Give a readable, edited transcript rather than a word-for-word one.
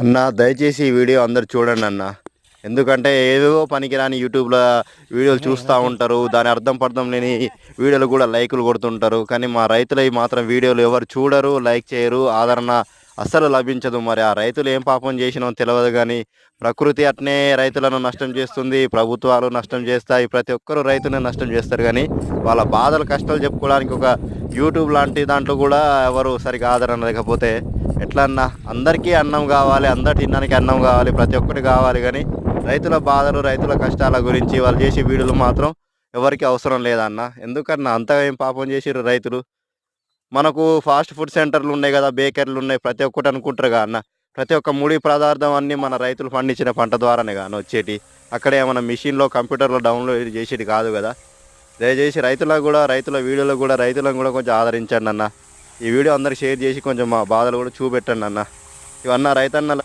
అన్న దయచేసి ఈ వీడియో అందరు చూడండి అన్న. ఎందుకంటే ఏవేవో పనికిరాని యూట్యూబ్లో వీడియోలు చూస్తూ ఉంటారు. దాని అర్థం పర్థం లేని వీడియోలు కూడా లైకులు కొడుతుంటారు. కానీ మా రైతులవి మాత్రం వీడియోలు ఎవరు చూడరు, లైక్ చేయరు, ఆదరణ అస్సలు లభించదు. మరి ఆ రైతులు ఏం పాపం చేసినో తెలియదు కానీ ప్రకృతి అట్నే రైతులను నష్టం చేస్తుంది, ప్రభుత్వాలు నష్టం చేస్తాయి, ప్రతి ఒక్కరు రైతుని నష్టం చేస్తారు. కానీ వాళ్ళ బాధలు కష్టాలు చెప్పుకోవడానికి ఒక యూట్యూబ్ లాంటి దాంట్లో కూడా ఎవరు సరిగా ఆదరణ లేకపోతే ఎట్లా అన్న? అందరికీ అన్నం కావాలి, అందరు తినడానికి అన్నం కావాలి, ప్రతి ఒక్కటి కావాలి. కానీ రైతుల బాధలు, రైతుల కష్టాల గురించి వాళ్ళు చేసే వీడియోలు మాత్రం ఎవరికి అవసరం లేదన్న. ఎందుకన్నా అంతగా ఏం పాపం చేసిర్రు రైతులు? మనకు ఫాస్ట్ ఫుడ్ సెంటర్లు ఉన్నాయి కదా, బేకరీలు ఉన్నాయి, ప్రతి ఒక్కటి అనుకుంటారు కదా అన్న. ప్రతి ఒక్క ముడి పదార్థం అన్నీ మన రైతులు పండించిన పంట ద్వారానే కానీ వచ్చేటి. అక్కడ ఏమైనా మిషన్లో కంప్యూటర్లో డౌన్లోడ్ చేసేది కాదు కదా. దయచేసి రైతులకు కూడా, రైతుల వీడియోలకు కూడా, రైతులను కూడా కొంచెం ఆదరించండి అన్న. ఈ వీడియో అందరికి షేర్ చేసి కొంచెం మా బాధలు కూడా చూపెట్టండి అన్న. ఇవన్న రైతన్నల